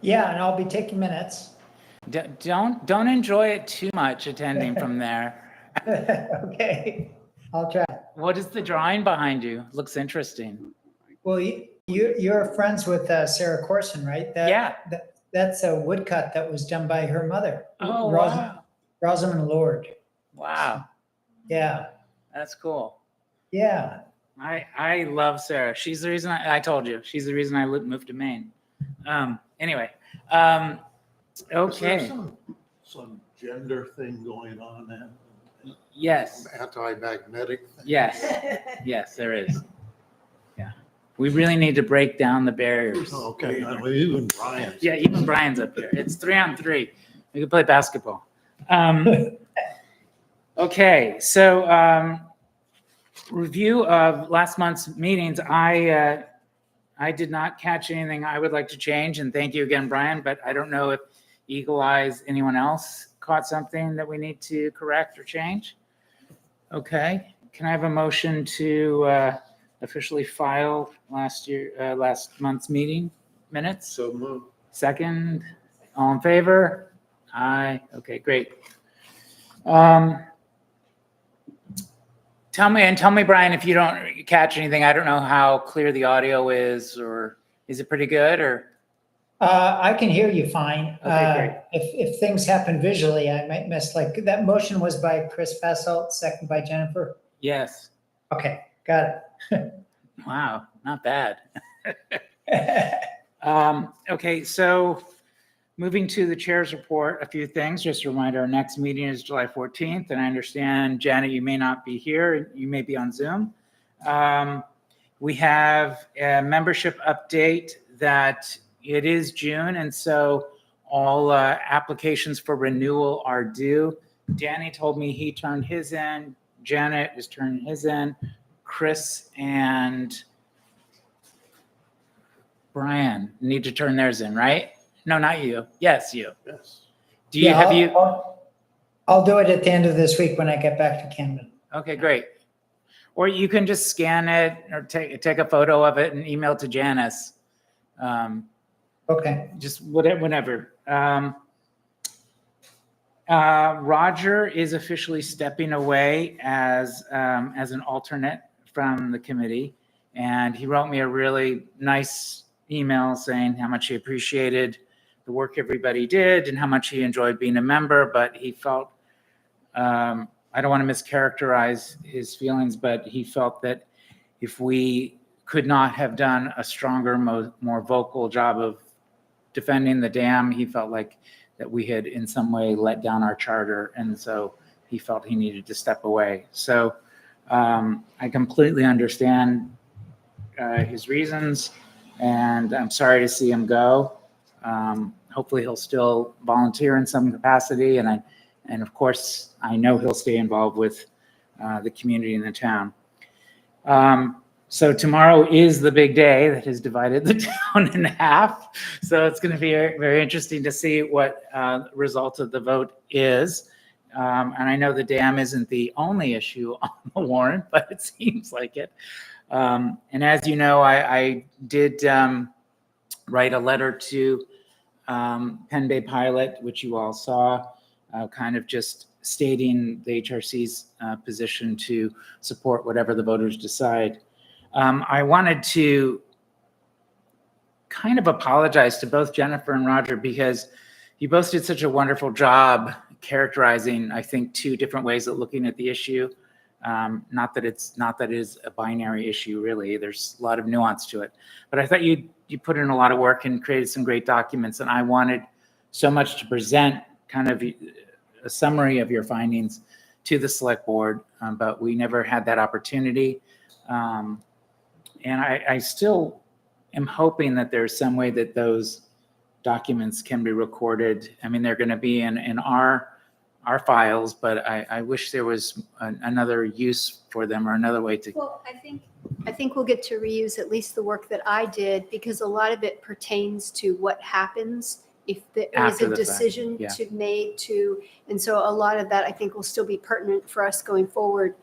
Yeah, and I'll be taking minutes. Don't enjoy it too much attending from there. Okay, I'll try. What is the drawing behind you? Looks interesting. Well, you're friends with Sarah Corson, right? Yeah. That's a woodcut that was done by her mother, Oh, wow. Rosamond Lord. Wow. Yeah, That's cool. yeah. I love Sarah. She's the reason I told you. She's the reason I moved to Maine. Anyway, Is okay. there some gender thing going on then? Yes. Some anti-magnetic thing? Yes. Yes, there is. Yeah. We really need to break down the barriers. Okay, even Brian. Yeah, even Brian's up here. It's 3-on-3. We can play basketball. Okay, so review of last month's meetings. I did not catch anything I would like to change, and thank you again, Brian, but I don't know if Eagle Eyes, anyone else caught something that we need to correct or change? Okay, can I have a motion to officially file last month's meeting minutes? So move. Second, all in favor? Aye. Okay, great. Tell me, Brian, if you don't catch anything. I don't know how clear the audio is, or is it pretty good? Or I can hear you fine. Okay, great. If things happen visually, I might miss, like, that motion was by Chris Fasselt, second by Jennifer. Yes. Okay, got Wow, not bad. it. Okay, so moving to the chair's report, a few things. Just a reminder, our next meeting is July 14th, and I understand, Janet, you may not be here. You may be on Zoom. We have a membership update that it is June, and so all applications for renewal are due. Danny told me he turned his in. Janet is turning his in. Chris and Brian need to turn theirs in, right? No, not you. Yes, you. Yes. Do you have you? I'll do it at the end of this week when I get back to Camden. Okay, great. Or you can just scan it or take a photo of it and email it to Janice. Okay. Just whatever. Roger is officially stepping away as an alternate from the committee, and he wrote me a really nice email saying how much he appreciated the work everybody did and how much he enjoyed being a member, but he felt, I don't want to mischaracterize his feelings, but he felt that if we could not have done a stronger, more vocal job of defending the dam, he felt like that we had in some way let down our charter, and so he felt he needed to step away. So I completely understand his reasons, and I'm sorry to see him go. Hopefully he'll still volunteer in some capacity, and of course I know he'll stay involved with the community in the town. So tomorrow is the big day that has divided the town in half. So it's going to be very, very interesting to see what the result of the vote is. And I know the dam isn't the only issue on the warrant, but it seems like it. And as you know, I did write a letter to Penn Bay Pilot, which you all saw, kind of just stating the HRC's position to support whatever the voters decide. I wanted to kind of apologize to both Jennifer and Roger because you both did such a wonderful job characterizing, I think, two different ways of looking at the issue. Not that it is a binary issue, really. There's a lot of nuance to it. But I thought you put in a lot of work and created some great documents, and I wanted so much to present kind of a summary of your findings to the select board, but we never had that opportunity. And I still am hoping that there's some way that those documents can be recorded. I mean, they're going to be in our files, but I wish there was another use for them or another way to. Well, I think we'll get to reuse at least the work that I did, because a lot of it pertains to what happens if there is a decision made to, and so a lot of that I think will still be pertinent for us going forward.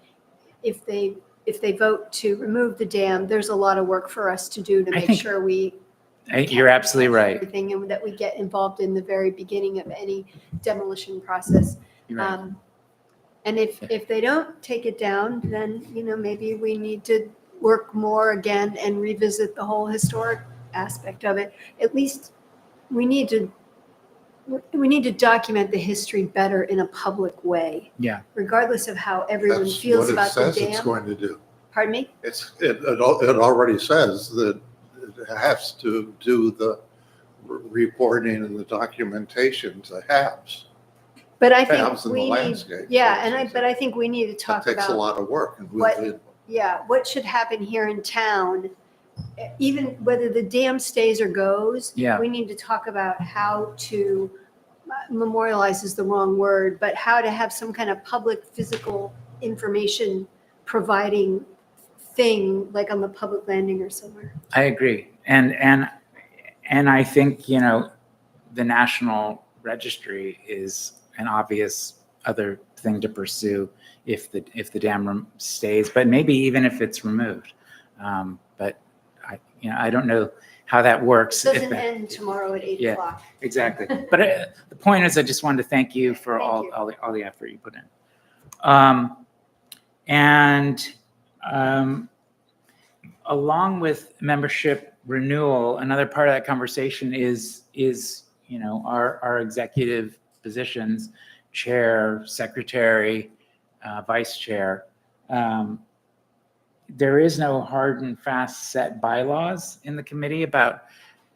If they vote to remove the dam, there's a lot of work for us to do to make sure we You're absolutely right. everything, and that we get involved in the very beginning of any demolition process. You're right. And if they don't take it down, then, maybe we need to work more again and revisit the whole historic aspect of it. At least we need to document the history better in a public way. Yeah. Regardless of how everyone That's feels what it about the says it's dam. going to do. Pardon me? It already says that it has to do the reporting and the documentation to HABs. But I Perhaps think in the we need, landscape, yeah, but I think we need to That talk takes a about, lot of work. And what- what should happen here in town, even whether the dam stays or goes. Yeah. We need to talk about how to, memorialize is the wrong word, but how to have some kind of public physical information providing thing, like on the public landing or somewhere. I agree. And I think, the National Registry is an obvious other thing to pursue if the dam stays, but maybe even if it's removed. But I don't know how that works. It doesn't end tomorrow at 8 Yeah. o'clock. Exactly. But the point is, I just wanted to thank you for Thank you. all the effort you put in. Along with membership renewal, another part of that conversation is our executive positions, chair, secretary, vice chair. There is no hard and fast set bylaws in the committee about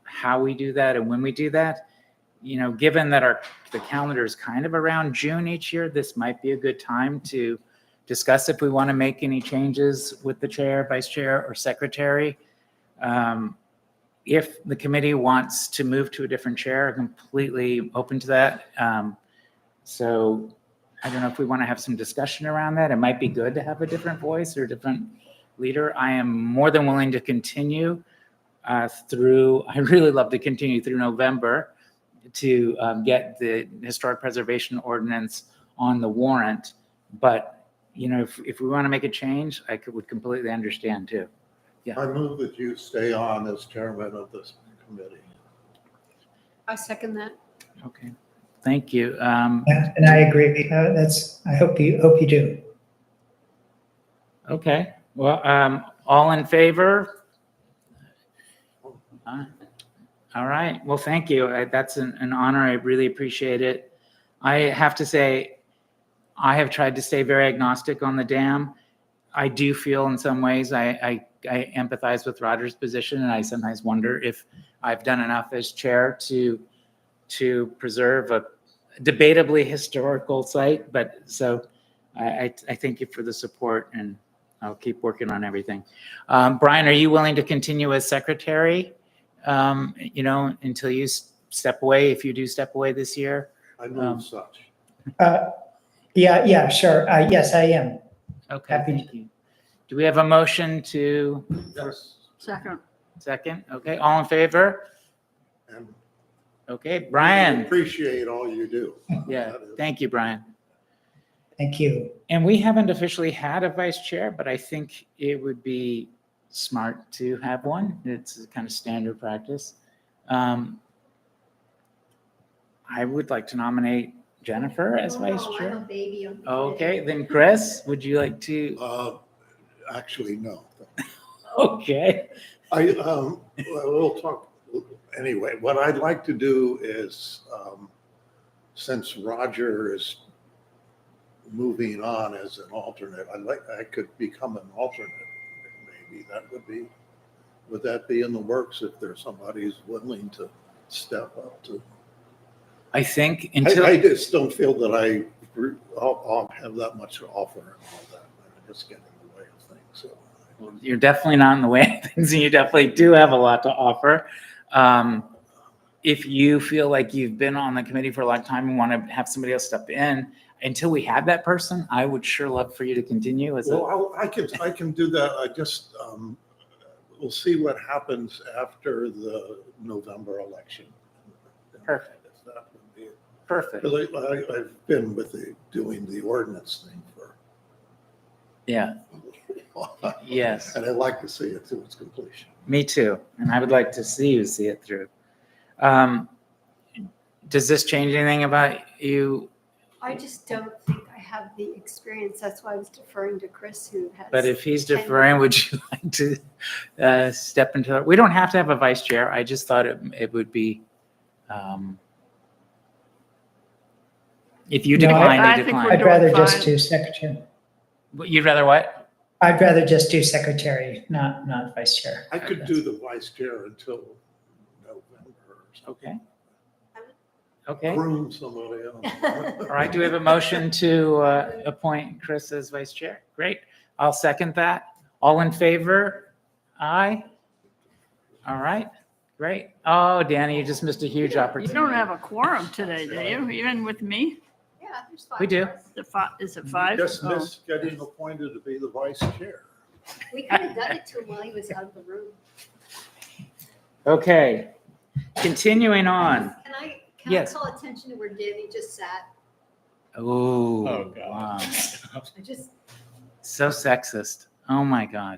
how we do that and when we do that. Given that the calendar is kind of around June each year, this might be a good time to discuss if we want to make any changes with the chair, vice chair, or secretary. If the committee wants to move to a different chair, I'm completely open to that. So I don't know if we want to have some discussion around that. It might be good to have a different voice or a different leader. I am more than willing to continue I really love to continue through November to get the historic preservation ordinance on the warrant. But, if we want to make a change, I would completely understand too. I move that you stay on as chairman of this committee. I second that. Okay, thank you. Yeah, and I agree. I hope you do. Okay, well, all in favor? All right, well, thank you. That's an honor. I really appreciate it. I have to say, I have tried to stay very agnostic on the dam. I do feel in some ways I empathize with Roger's position, and I sometimes wonder if I've done enough as chair to preserve a debatably historical site. But so I thank you for the support, and I'll keep working on everything. Brian, are you willing to continue as secretary? Until you step away, if you do step away this year? I move such. Yeah, sure. Yes, I am. Okay, Happy thank you. Do we have a motion to Yes. second? Okay, all in favor? And Okay, I Brian. appreciate all you do. Yeah, That is- thank you, Brian. Thank you. And we haven't officially had a vice chair, but I think it would be smart to have one. It's kind of standard practice. I would like to nominate Jennifer as vice Oh, I'm a chair. baby on the Okay, then Chris, would you like to? Actually, no. Okay. We'll talk anyway. What I'd like to do is, since Roger is moving on as an alternate, I could become an alternate. Maybe would that be in the works if there's somebody who's willing to step up to? I think until. I just don't feel that I'll have that much to offer and all that. I just get in the way of things, so. You're definitely not in the way of things, and you definitely do have a lot to offer. If you feel like you've been on the committee for a long time and want to have somebody else step in, until we have that person, I would sure love for you to continue as a. Well, I can do that. I just, we'll see what happens after the November election. Perfect. If that would be it. Perfect. Because I've been with doing the ordinance thing for Yeah. Yes, And I'd like to see it to its completion. me too. And I would like to see you see it through. Does this change anything about you? I just don't think I have the experience. That's why I was deferring to Chris, who has. But if he's 10 deferring, would you like to step into, we don't have to have a vice chair. I just thought it would be, if you No, decline, I you think we're decline. I'd rather doing just fine. do secretary. You'd rather what? I'd rather just do secretary, not vice chair. I could do the vice chair until November or something. Okay. Okay. Groom somebody else. All right. Do we have a motion to appoint Chris as vice chair? Great. I'll second that. All in favor? Aye. All right. Great. Oh, Danny, you just missed a huge You opportunity. don't have a quorum today, do you? Even with me? Yeah, there's 5 We do. of us. Is it 5? Just Oh. missed getting appointed to be the vice chair. We could have done it to him while he was out of the room. Okay. Continuing on. Can I Yes. call attention to where Danny just sat? Oh, Oh, God. wow. I just, So sexist. Oh my God.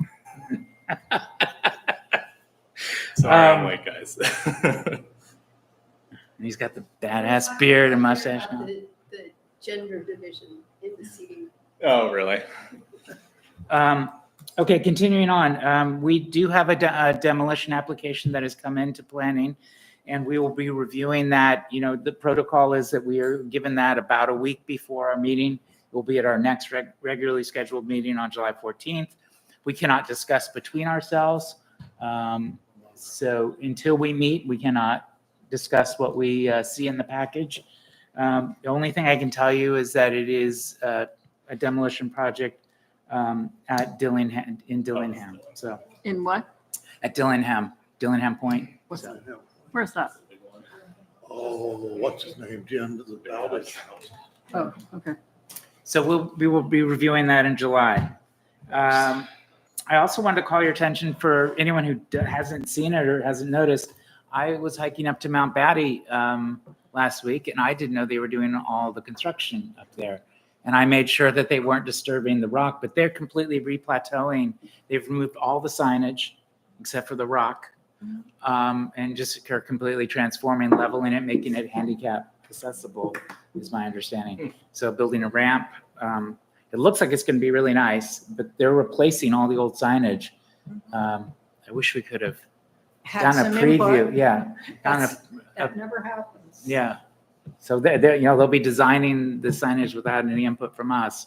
Sorry, I'm Um, late, guys. And he's got the badass beard and mustache. About The gender division in the seating. Oh, really? Okay, continuing on. We do have a demolition application that has come into planning, and we will be reviewing that. You know, the protocol is that we are given that about a week before our meeting. It will be at our next regularly scheduled meeting on July 14th. We cannot discuss between ourselves. So until we meet, we cannot discuss what we see in the package. The only thing I can tell you is that it is a demolition project at Dillingham, in Dillingham. So In what? at Dillingham Point. What's that? Where's that? Oh, what's his name, Jim, the Dallas? Oh, okay. So we will be reviewing that in July. I also wanted to call your attention for anyone who hasn't seen it or hasn't noticed. I was hiking up to Mount Batty last week, and I didn't know they were doing all the construction up there. And I made sure that they weren't disturbing the rock, but they're completely replateauing. They've removed all the signage except for the rock, and just are completely transforming, leveling it, making it handicap accessible, is my understanding. So building a ramp. It looks like it's going to be really nice, but they're replacing all the old signage. I wish we could have done a preview. Yeah. Done That never happens. yeah. So they're, you know, they'll be designing the signage without any input from us.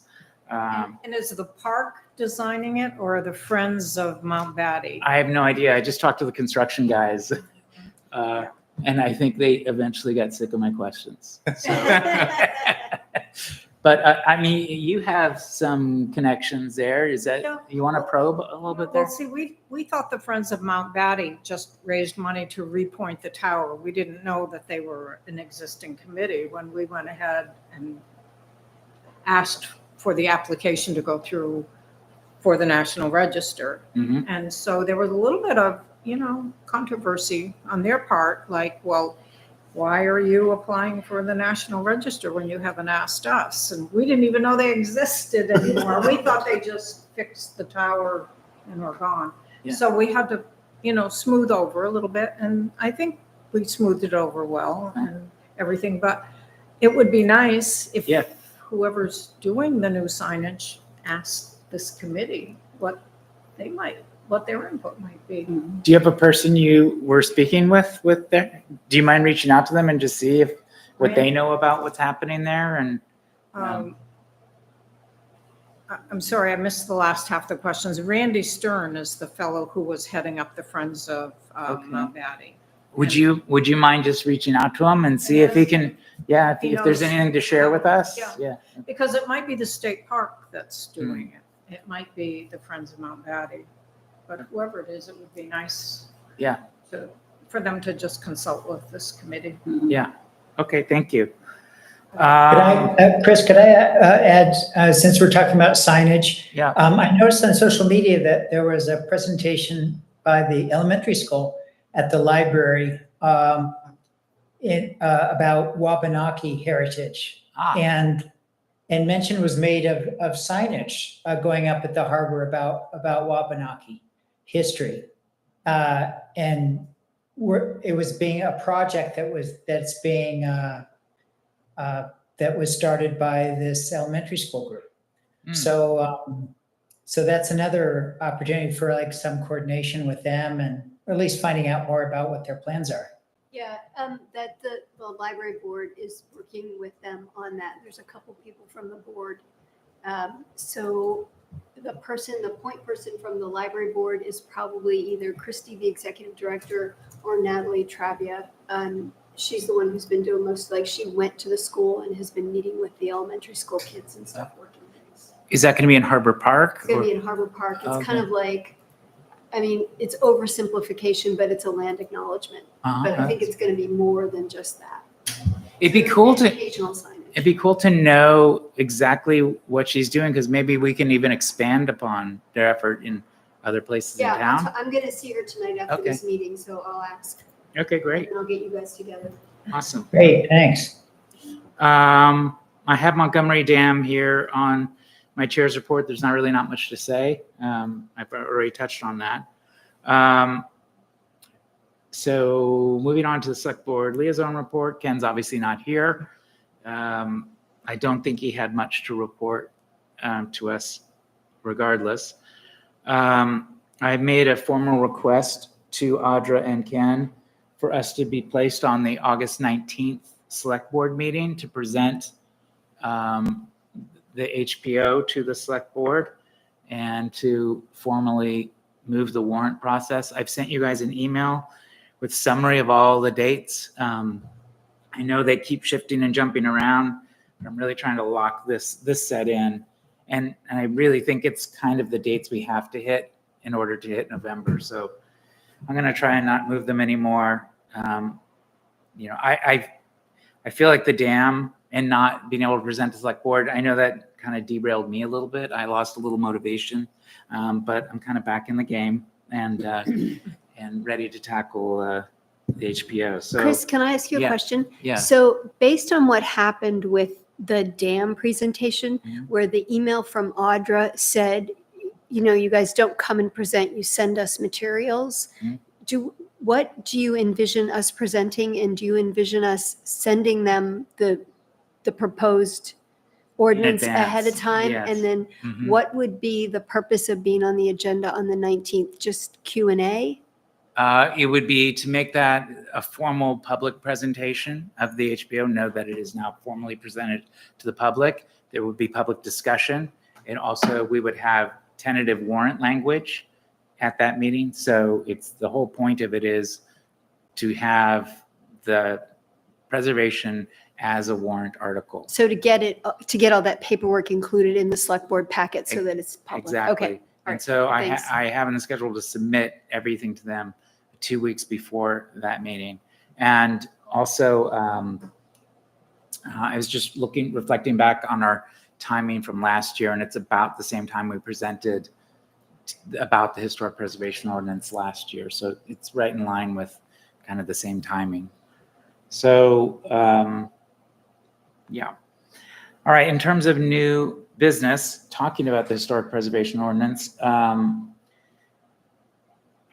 And is the park designing it or the Friends of Mount Batty? I have no idea. I just talked to the construction guys. And I think they eventually got sick of my questions. So. But I mean, you have some connections there. Is that, Yeah. you want to probe a little bit there? Well, see, we thought the Friends of Mount Batty just raised money to repoint the tower. We didn't know that they were an existing committee when we went ahead and asked for the application to go through for the National Register. Mhm. And so there was a little bit of, controversy on their part, like, well, why are you applying for the National Register when you haven't asked us? And we didn't even know they existed anymore. We thought they just fixed the tower and were gone. Yeah. So we had to, smooth over a little bit. And I think we smoothed it over well and everything. But it would be nice if Yeah. whoever's doing the new signage asked this committee what their input might be. Do you have a person you were speaking with there? Do you mind reaching out to them and just see what they know about what's happening there? And I'm sorry, I missed the last half of the questions. Randy Stern is the fellow who was heading up the Friends of Okay. Mount Batty. would you mind just reaching out to him and see if he can, if He there's knows. anything to share with us? Yeah. Yeah. Because it might be the state park that's doing it. It might be the Friends of Mount Batty. But whoever it is, it would be nice. Yeah. For them to just consult with this committee. Yeah. Okay, thank you. Chris, could I add, since we're talking about signage, Yeah. I noticed on social media that there was a presentation by the elementary school at the library about Wabanaki heritage. Ah, And And mention was made of signage going up at the harbor about Wabanaki history. And it was being a project that was started by this elementary school group. So that's another opportunity for like some coordination with them, and or at least finding out more about what their plans are. Yeah, that the library board is working with them on that. There's a couple people from the board. So the point person from the library board is probably either Christy, the executive director, or Natalie Travia. She's the one who's been doing most, like she went to the school and has been meeting with the elementary school kids and stuff, working things. Is that going to be in Harbor Park? It's going to be in Harbor Park. It's kind of like, I mean, it's oversimplification, but it's a land acknowledgement. But I think it's going to be more than just that. It'd be cool to Educational signage. It'd be cool to know exactly what she's doing, because maybe we can even expand upon their effort in other places in Yeah, town. I'm going to see her tonight after Okay. this meeting, so I'll ask. Okay, great. And I'll get you guys together. Awesome. Great, thanks. I have Montgomery Dam here on my chair's report. There's not much to say. I've already touched on that. So moving on to the select board liaison report. Ken's obviously not here. I don't think he had much to report to us regardless. I made a formal request to Audra and Ken for us to be placed on the August 19th select board meeting to present the HPO to the select board and to formally move the warrant process. I've sent you guys an email with summary of all the dates. I know they keep shifting and jumping around, but I'm really trying to lock this set in. And I really think it's kind of the dates we have to hit in order to hit November. So I'm going to try and not move them anymore. I feel like the dam and not being able to present to select board, I know that kind of derailed me a little bit. I lost a little motivation, but I'm kind of back in the game and ready to tackle the HPO. So Chris, can I ask you a yeah. question? yeah, So based on what happened with the dam presentation, Mhm. where the email from Audra said, you guys don't come and present, you send us materials. Mhm. What do you envision us presenting, and do you envision us sending them the proposed ordinance ahead of advance, time? yes. And then Mhm. what would be the purpose of being on the agenda on the 19th? Just Q&A? It would be to make that a formal public presentation of the HPO, know that it is now formally presented to the public. There would be public discussion. And also we would have tentative warrant language at that meeting. So it's the whole point of it is to have the preservation as a warrant article. So to get all that paperwork included in the select board packet so that it's public. Exactly. Okay. And right. so Thanks. I have on the schedule to submit everything to them 2 weeks before that meeting. And also, I was just reflecting back on our timing from last year, and it's about the same time we presented about the historic preservation ordinance last year. So it's right in line with kind of the same timing. So, yeah. All right, in terms of new business, talking about the historic preservation ordinance,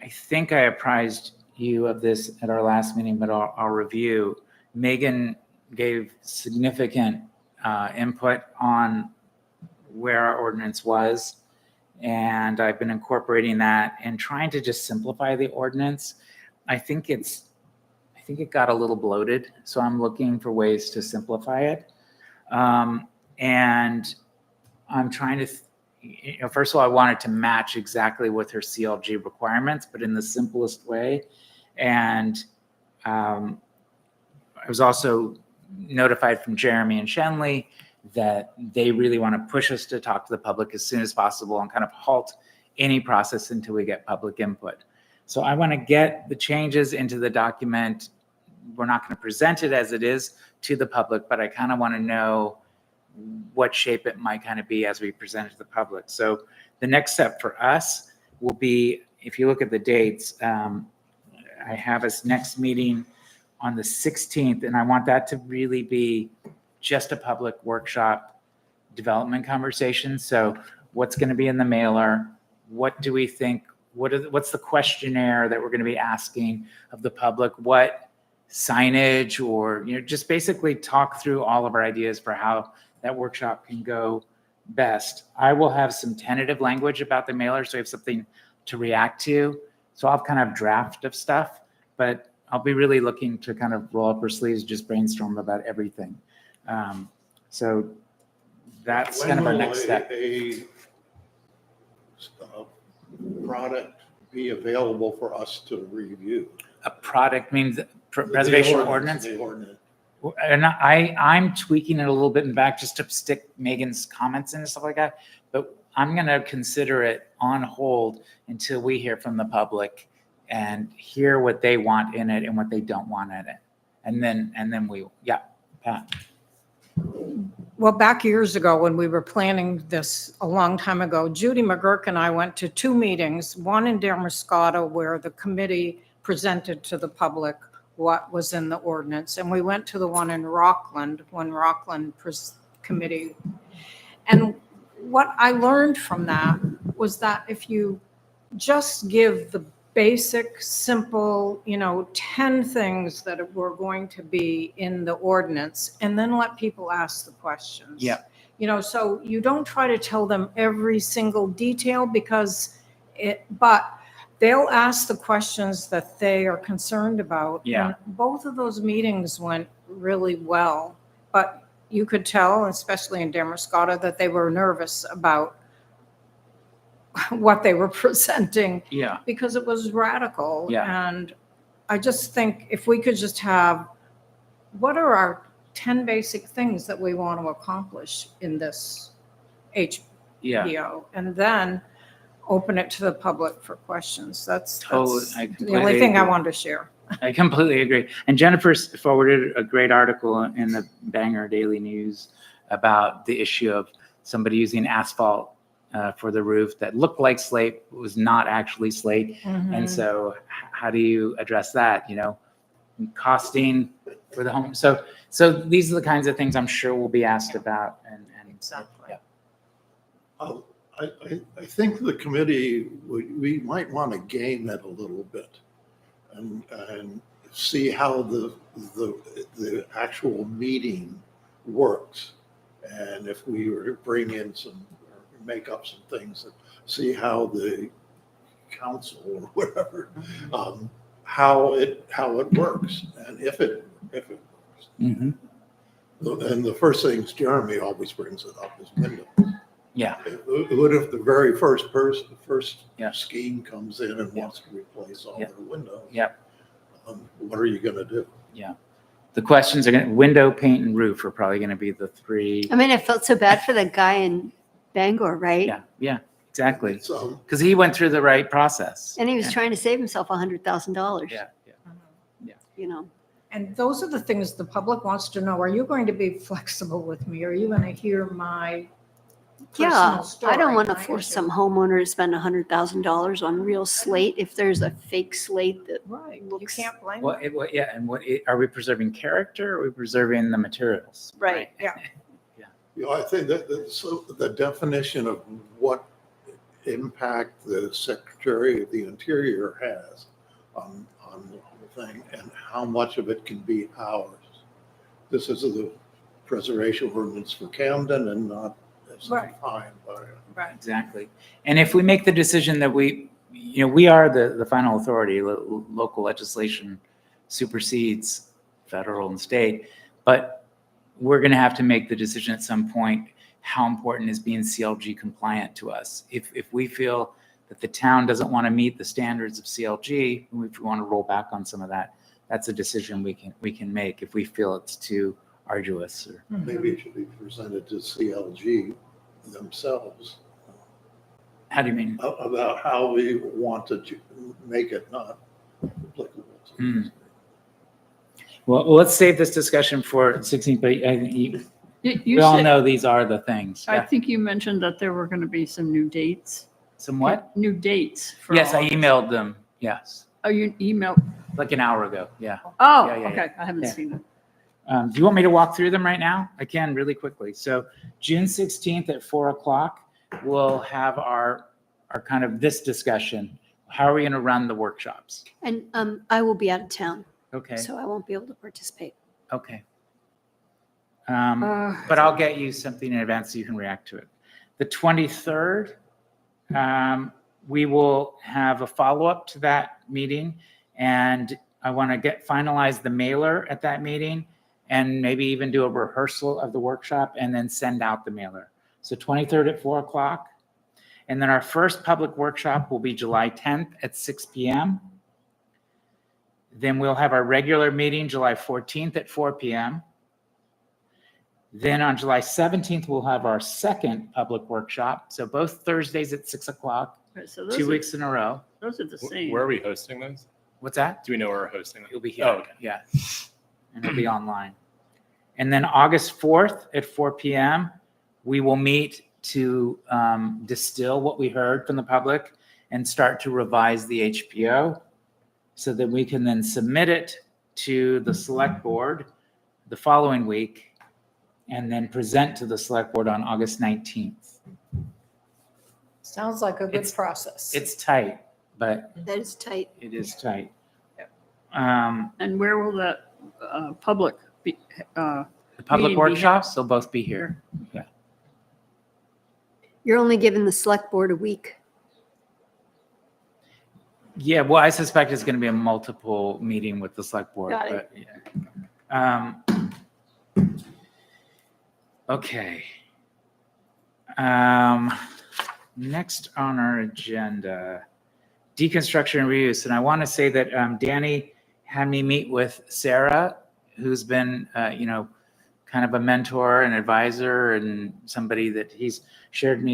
I think I apprised you of this at our last meeting, but I'll review. Megan gave significant input on where our ordinance was, and I've been incorporating that and trying to just simplify the ordinance. I think it got a little bloated, so I'm looking for ways to simplify it. And I'm trying to, first of all, I wanted to match exactly with her CLG requirements, but in the simplest way. And I was also notified from Jeremy and Shenley that they really want to push us to talk to the public as soon as possible and kind of halt any process until we get public input. So I want to get the changes into the document. We're not going to present it as it is to the public, but I kind of want to know what shape it might kind of be as we present it to the public. So the next step for us will be, if you look at the dates, I have us next meeting on the 16th, and I want that to really be just a public workshop development conversations. So what's going to be in the mailer? What do we think? What's the questionnaire that we're going to be asking of the public? What signage, or, just basically talk through all of our ideas for how that workshop can go best. I will have some tentative language about the mailer, so we have something to react to. So I'll have kind of draft of stuff, but I'll be really looking to kind of roll up our sleeves, just brainstorm about everything. So that's kind of our next step. A product be available for us to review? A product means preservation ordinance. The ordinance. And I'm tweaking it a little bit in back just to stick Megan's comments in and stuff like that. But I'm going to consider it on hold until we hear from the public and hear what they want in it and what they don't want in it. And then Pat. Well, back years ago when we were planning this a long time ago, Judy McGurk and I went to 2 meetings, one in Damascotta where the committee presented to the public what was in the ordinance. And we went to the one in Rockland when Rockland committee. And what I learned from that was that if you just give the basic, simple, 10 things that were going to be in the ordinance and then let people ask the questions. Yeah. So you don't try to tell them every single detail but they'll ask the questions that they are concerned about. Yeah. And both of those meetings went really well, but you could tell, especially in Damascotta, that they were nervous about what they were presenting Yeah. because it was radical. Yeah. And I just think if we could just have, what are our 10 basic things that we want to accomplish in this HPO? Yeah. And then open it to the public for questions. That's Totally. I the completely only thing I agree. wanted to share. I completely agree. And Jennifer forwarded a great article in the Bangor Daily News about the issue of somebody using asphalt for the roof that looked like slate, but was not actually slate. And so how do you address that? Costing for the home. So these are the kinds of things I'm sure will be asked about. And Exactly. yeah. I think the committee, we might want to game it a little bit and see how the actual meeting works. And if we were to bring in make up some things and see how the council or whatever, how it works and if it works. Mm-hmm. And the first things Jeremy always brings it up is windows. Yeah. What if the very first Yeah. scheme comes in and wants to replace all Yeah. their windows? Yep. What are you going to do? The questions are window, paint, and roof are probably going to be the 3. I mean, I felt so bad for the guy in Bangor, right? Yeah, exactly. So Because he went through the right process. And he was Yeah. trying to save himself $100,000. Yeah. And those are the things the public wants to know. Are you going to be flexible with me? Are you going to hear my Yeah, personal story? I don't want to my force issue? some homeowner to spend $100,000 on real slate if there's a fake slate that Right, you looks- can't blame Well, them. are we preserving character or are we preserving the materials? Right. Yeah. I think so the definition of what impact the Secretary of the Interior has on the whole thing and how much of it can be ours. This is the preservation ordinance for Camden and not as Right. defined by. Right. Exactly. And if we make the decision that we are the final authority, local legislation supersedes federal and state, but we're going to have to make the decision at some point how important is being CLG compliant to us. If we feel that the town doesn't want to meet the standards of CLG, if we want to roll back on some of that, that's a decision we can make if we feel it's too arduous. Or, Maybe it should be presented to CLG themselves how do you mean? about how we want to make it not applicable to Hmm. this. Well, let's save this discussion for 16th, but I think You we all said- know these are the things. I Yeah. think you mentioned that there were going to be some new dates. Somewhat? New dates. For Yes, all I of this. emailed them. Yes. Oh, you emailed? Like an hour ago. Yeah. Oh, Yeah, yeah, okay. I haven't Yeah. seen it. Do you want me to walk through them right now? I can really quickly. So June 16th at 4:00, we'll have our kind of this discussion. How are we going to run the workshops? And I will be out of town, Okay. so I won't be able to participate. Okay. But I'll get you something in advance so you can react to it. The 23rd, we will have a follow-up to that meeting, and I want to finalize the mailer at that meeting and maybe even do a rehearsal of the workshop and then send out the mailer. So 23rd at 4:00. And then our first public workshop will be July 10th at 6 p.m. Then we'll have our regular meeting July 14th at 4 p.m. Then on July 17th, we'll have our second public workshop. So both Thursdays at 6 o'clock, Right, so 2 weeks in a row. Those are the same. Where are we hosting those? What's that? Do we know where we're hosting them? It'll be here. Oh, okay. Yeah. And it'll be online. And then August 4th at 4 p.m., we will meet to distill what we heard from the public and start to revise the HPO so that we can then submit it to the select board the following week and then present to the select board on August 19th. Sounds like a good It's- process. It's tight, but That is tight. it is tight. And where will that public be? The public Meeting be workshops, they'll both be here. You're only giving the select board a week. Yeah, well, I suspect it's going to be a multiple meeting with the select board. Got it. But, yeah. Okay. Next on our agenda, deconstruction and reuse. And I want to say that Danny had me meet with Sarah, who's been, kind of a mentor and advisor and somebody that he's shared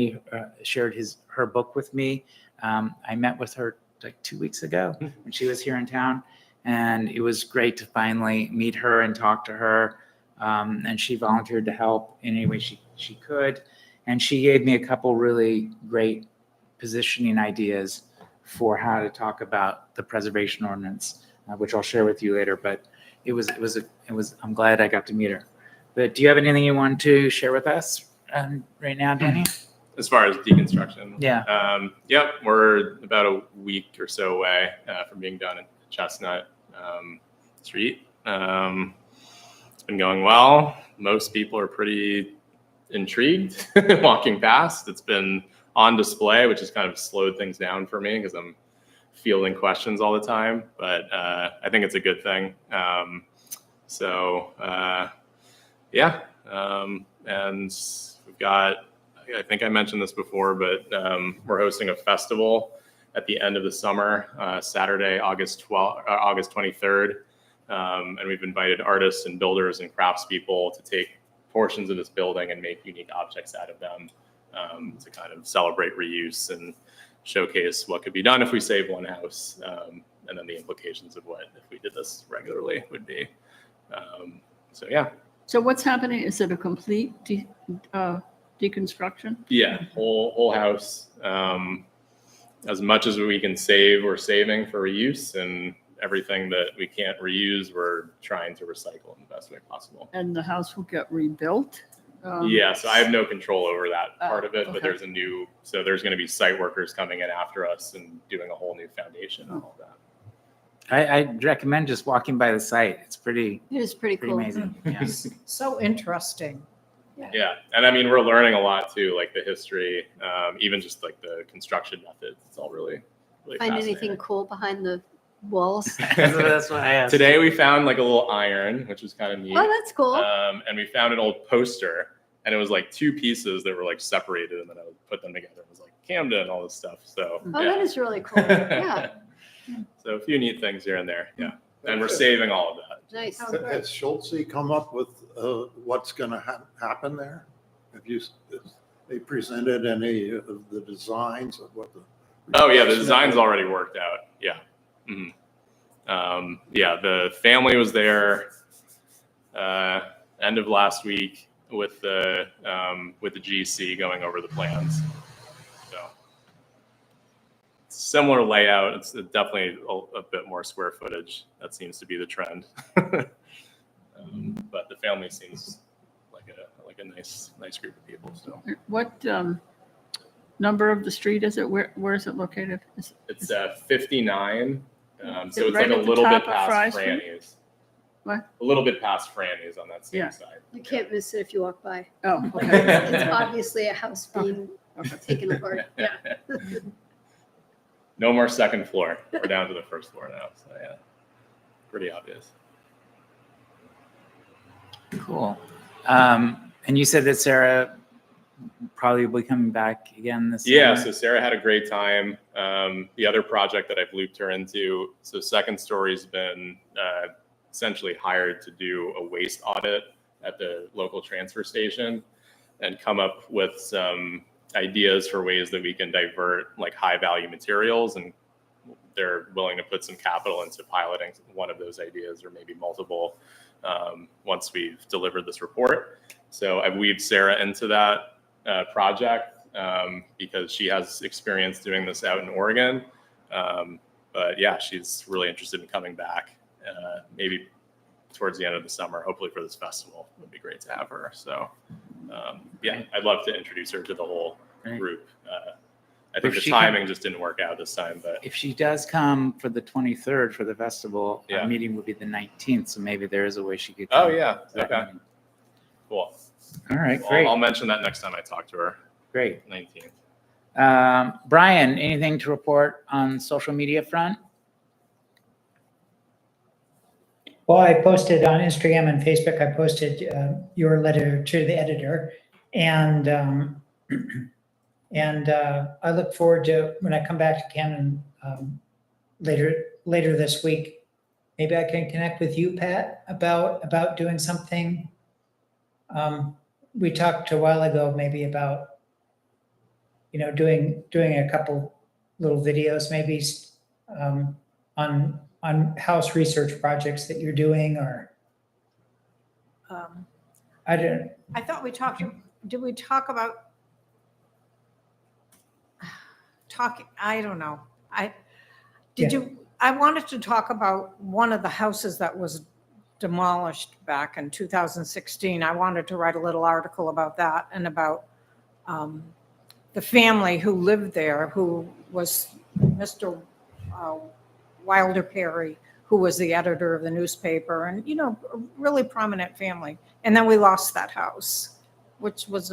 her book with me. I met with her like 2 weeks ago when she was here in town, and it was great to finally meet her and talk to her. And she volunteered to help in any way she could. And she gave me a couple really great positioning ideas for how to talk about the preservation ordinance, which I'll share with you later. But I'm glad I got to meet her. But do you have anything you want to share with us right now, Danny? As far as deconstruction. Yeah. Yep. We're about a week or so away from being done at Chestnut Street. It's been going well. Most people are pretty intrigued walking past. It's been on display, which has kind of slowed things down for me because I'm fielding questions all the time. But I think it's a good thing. Yeah. And we've got, I think I mentioned this before, but we're hosting a festival at the end of the summer, Saturday, August 23rd. And we've invited artists and builders and craftspeople to take portions of this building and make unique objects out of them to kind of celebrate reuse and showcase what could be done if we save one house, and then the implications of what if we did this regularly would be. Yeah. So what's happening? Is it a complete deconstruction? Yeah, whole house. As much as we can save, we're saving for reuse, and everything that we can't reuse, we're trying to recycle in the best way possible. And the house will get rebuilt? Yeah, so I have no control over that part of it, okay. but there's going to be site workers coming in after us and doing a whole new foundation and all that. I recommend just walking by the site. It's pretty It is pretty cool. amazing. Yeah. So interesting. Yeah, and I mean, we're learning a lot too, like the history, even just like the construction methods. It's all really Find anything fascinating. cool behind the walls? That's what I asked. Today we found like a little iron, which was kind of neat. Oh, that's cool. And we found an old poster, and it was like two pieces that were like separated, and then I would put them together. It was like Camden and all this stuff. So Oh, that is really cool. Yeah, So a few neat things here and there. Yeah, and we're saving all of that. nice. Oh, good. Has Schultze come up with what's going to happen there? Have they presented any of the designs of what the? Oh yeah, the design's already worked out. Yeah. Mhm. Yeah, the family was there end of last week with the GC going over the plans. So similar layout. It's definitely a bit more square footage. That seems to be the trend. but the family seems like a nice group of people. So What number of the street is it? Where is it located? it's 59. Is So it it's right like a at the little top bit of past Fry Street? Franny's. What? A little bit past Franny's on that same Yeah. side. You can't miss it if you walk by. Oh, okay. It's obviously a house being taken apart. Yeah. No more second floor. We're down to the first floor now. So yeah, pretty obvious. Cool. And you said that Sarah probably will be coming back again this Yeah, summer? so Sarah had a great time. The other project that I've looped her into, so Second Story's been essentially hired to do a waste audit at the local transfer station and come up with some ideas for ways that we can divert like high value materials, and they're willing to put some capital into piloting one of those ideas or maybe multiple once we've delivered this report. So I've weaved Sarah into that project because she has experience doing this out in Oregon. But yeah, she's really interested in coming back maybe towards the end of the summer, hopefully for this festival. It would be great to have her. So yeah, I'd love to introduce her to the whole group. I think If the she timing just didn't work out this time, but If she does come for the 23rd for the festival, Yeah. our meeting would be the 19th, so maybe there is a way she could oh come. yeah, to that okay, meeting. cool. All right, I'll great, mention that next time I talk to her. great. 19th. Brian, anything to report on social media front? Well, I posted on Instagram and Facebook, I posted your letter to the editor. And I look forward to, when I come back to Camden later this week, maybe I can connect with you, Pat, about doing something. We talked a while ago, maybe about, doing a couple little videos, maybe on house research projects that you're doing, or I don't. I thought we talked, did we talk about I don't know. I wanted to talk about one of the houses that was demolished back in 2016. I wanted to write a little article about that and about the family who lived there, who was Mr. Wilder Perry, who was the editor of the newspaper, and, a really prominent family. And then we lost that house, which was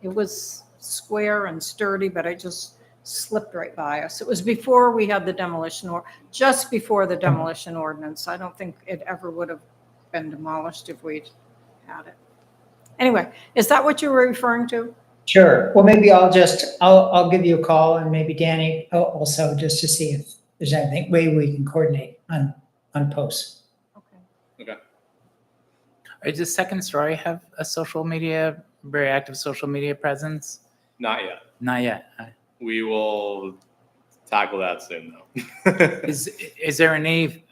it was square and sturdy, but it just slipped right by us. It was before we had the demolition, or just before the demolition ordinance. I don't think it ever would have been demolished if we'd had it. Anyway, is that what you were referring to? Sure. Well, maybe I'll give you a call, and maybe Danny also, just to see if there's anything way we can coordinate on posts. Okay. Does Second Story have a very active social media presence? Not yet. Not yet. We will tackle that soon, though. Is there any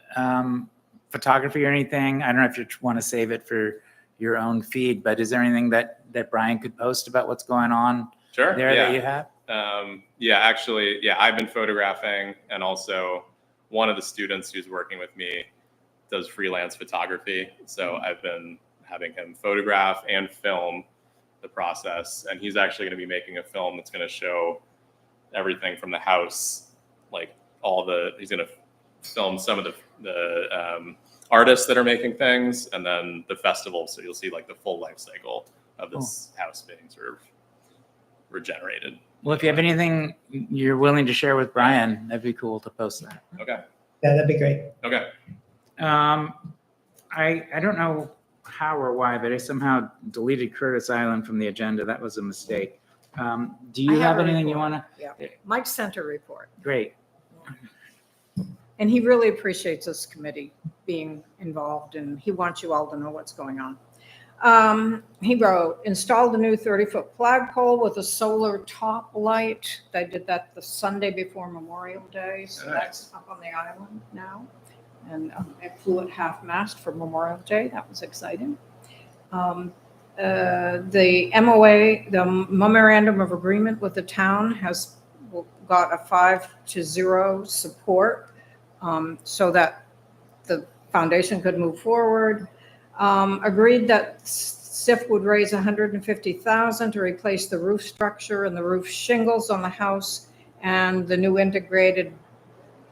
photography or anything? I don't know if you want to save it for your own feed, but is there anything that Brian could post about what's going on Sure. there yeah. that you have? Actually, I've been photographing, and also one of the students who's working with me does freelance photography. So I've been having him photograph and film the process, and he's actually going to be making a film that's going to show everything from the house, like he's going to film some of the artists that are making things, and then the festival. So you'll see like the full life cycle of this house being sort of regenerated. Well, if you have anything you're willing to share with Brian, that'd be cool to post that. Okay. Yeah, that'd be great. Okay. I don't know how or why, but I somehow deleted Curtis Island from the agenda. That was a mistake. Do you I have have a anything you report. want Yeah. to? Mike sent a report, Great. and he really appreciates this committee being involved, and he wants you all to know what's going on. He wrote, installed a new 30-foot flagpole with a solar top light. They did that the Sunday before Memorial Day, so that's up on the island now. And it flew at half mast for Memorial Day. That was exciting. The MOA, the memorandum of agreement with the town, has got a 5-0 support so that the foundation could move forward. Agreed that SIF would raise $150,000 to replace the roof structure and the roof shingles on the house and the new integrated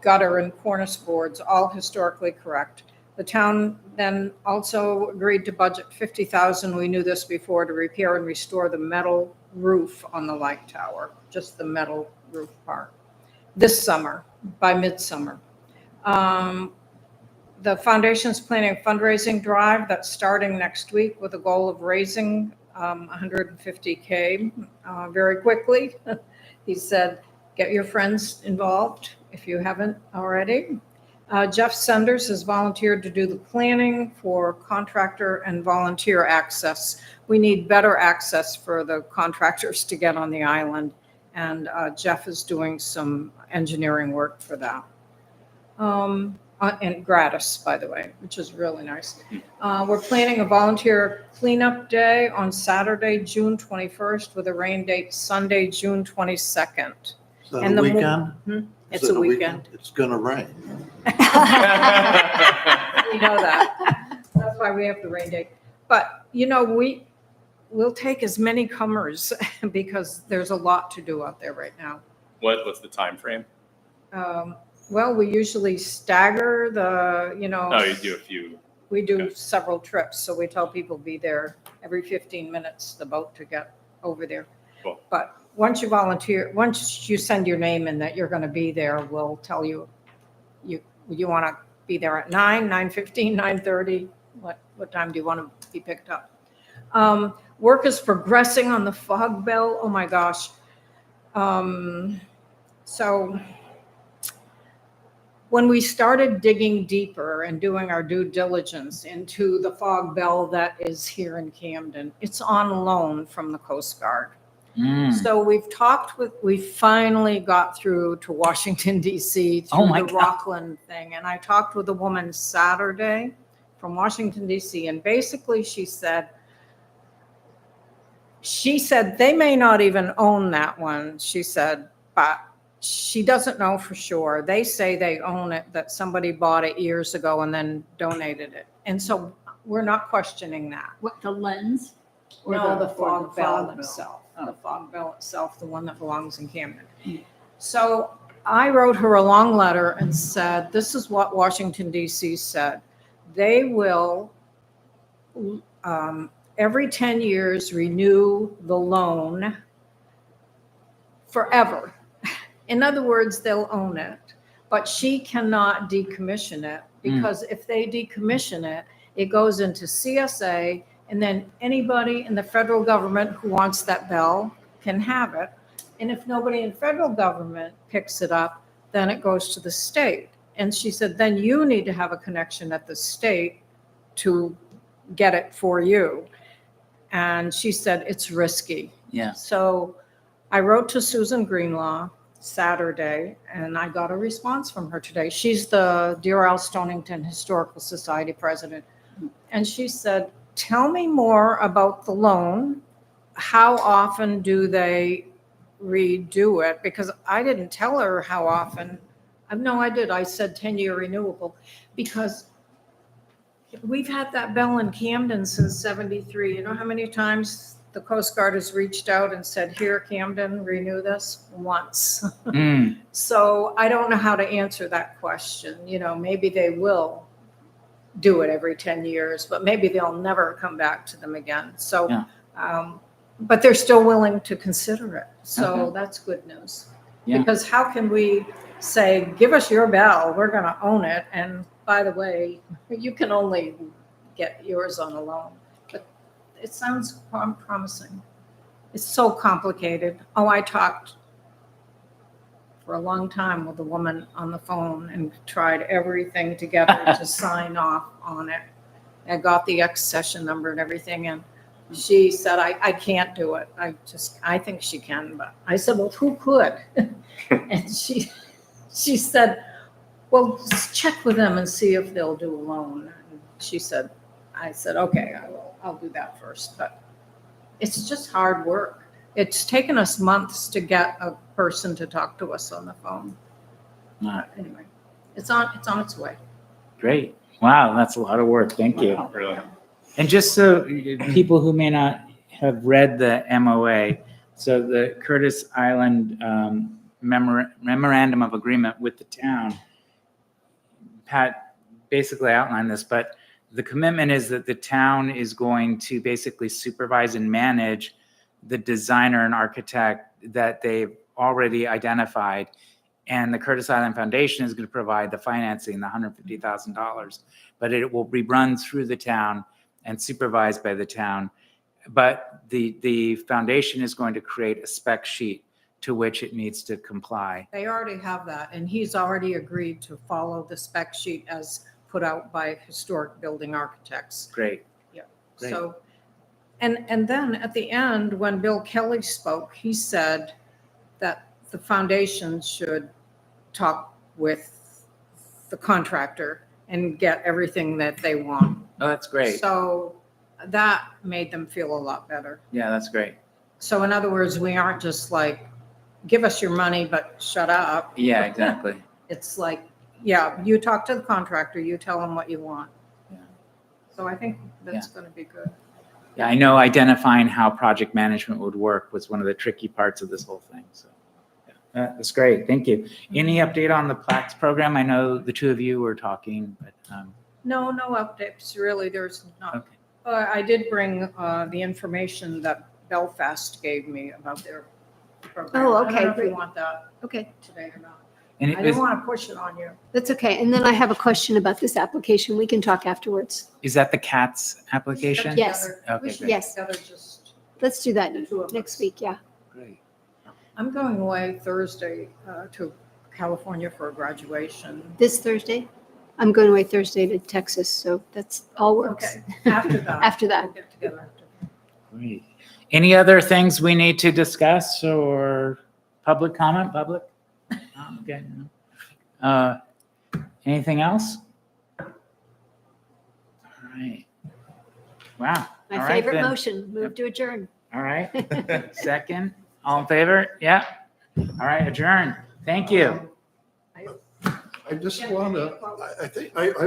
gutter and cornice boards, all historically correct. The town then also agreed to budget $50,000, we knew this before, to repair and restore the metal roof on the light tower, just the metal roof part, this summer, by midsummer. The foundation's planning a fundraising drive that's starting next week with a goal of raising $150K very quickly. He said, get your friends involved if you haven't already. Jeff Senders has volunteered to do the planning for contractor and volunteer access. We need better access for the contractors to get on the island, and Jeff is doing some engineering work for that. And gratis, by the way, which is really nice. We're planning a volunteer cleanup day on Saturday, June 21st, with a rain date Sunday, June 22nd. Is that And a the mo- weekend? It's Is it a weekend. It's gonna rain. We know that. That's why we have the rain date. But, you know, we'll take as many comers because there's a lot to do out there right now. What's the time frame? Well, we usually stagger the, Oh, you do a few. we do Okay. several trips. So we tell people be there every 15 minutes, the boat to get over there. Cool. But once you send your name in that you're going to be there, we'll tell you, you want to be there at 9, 9:15, 9:30. What time do you want to be picked up? Work is progressing on the fog bell. Oh my gosh. So when we started digging deeper and doing our due diligence into the fog bell that is here in Camden, it's on loan from the Coast Guard. So we finally got through to Washington DC Oh through my the God. Rockland thing. And I talked with a woman Saturday from Washington DC, and basically she said they may not even own that one. She said, but she doesn't know for sure. They say they own it, that somebody bought it years ago and then donated it. And so we're not questioning that. What, the lens? Or No, the or fog bell bell? itself, Oh. the fog bell itself, the one that belongs in Camden. So I wrote her a long letter and said, this is what Washington DC said. They will, every 10 years, renew the loan forever. In other words, they'll own it, but she cannot decommission it because if they decommission it, it goes into CSA, and then anybody in the federal government who wants that bell can have it. And if nobody in federal government picks it up, then it goes to the state. And she said, then you need to have a connection at the state to get it for you. And she said, it's risky. Yeah. So I wrote to Susan Greenlaw Saturday, and I got a response from her today. She's the Dear Al Stonington Historical Society president. And she said, tell me more about the loan. How often do they redo it? Because I didn't tell her how often. No, I did. I said 10-year renewable because we've had that bell in Camden since 73. You know how many times the Coast Guard has reached out and said, here, Camden, renew this? Once. So I don't know how to answer that question. Maybe they will do it every 10 years, but maybe they'll never come back to them again. So, Yeah. But they're still willing to consider it. So Okay. that's good news. Yeah. Because how can we say, give us your bell, we're going to own it. And by the way, you can only get yours on a loan. But it sounds promising. It's so complicated. Oh, I talked for a long time with a woman on the phone and tried everything together to sign off on it. I got the accession number and everything, and she said, I can't do it. I think she can, but I said, well, who could? And she said, well, just check with them and see if they'll do a loan. And I said, okay, I'll do that first. But it's just hard work. It's taken us months to get a person to talk to us on the phone. But anyway, it's on its way. Great. Wow, that's a lot of work. Thank you. Really. And just so people who may not have read the MOA, so the Curtis Island memorandum of agreement with the town, Pat basically outlined this, but the commitment is that the town is going to basically supervise and manage the designer and architect that they've already identified. And the Curtis Island Foundation is going to provide the financing, the $150,000, but it will be run through the town and supervised by the town. But the foundation is going to create a spec sheet to which it needs to comply. They already have that, and he's already agreed to follow the spec sheet as put out by historic building architects. Great. Great. So, and then at the end, when Bill Kelly spoke, he said that the foundation should talk with the contractor and get everything that they want. Oh, that's great. So that made them feel a lot better. Yeah, that's great. So in other words, we aren't just like, give us your money, but shut up. Yeah, exactly. It's like, yeah, you talk to the contractor, you tell them what you want. Yeah. So I think that's going to be good. Yeah, I know identifying how project management would work was one of the tricky parts of this whole thing. So yeah, that's great. Thank you. Any update on the plaques program? I know the two of you were talking, but No updates, really, there's not. okay. I did bring the information that Belfast gave me about their program. Oh, I don't okay, know if you great. want that Okay, today or not. And I it didn't was, want to push it on you. that's okay. And then I have a question about this application. We can talk afterwards. is that the CATS application? Yes. Okay, We should great. get Yes. together just, Let's do that the two of next us. week, yeah. Great. I'm going away Thursday to California for a graduation. This Thursday? I'm going away Thursday to Texas, so that's all works. Okay, after that. After that. We'll get together after that. Great. Any other things we need to discuss or public comment, public? Okay. Anything else? All right. Wow. My All right, favorite then. motion, move to adjourn. All right. Second, all in favor? Yeah. All right, adjourn. Thank you. I just want to, I think, I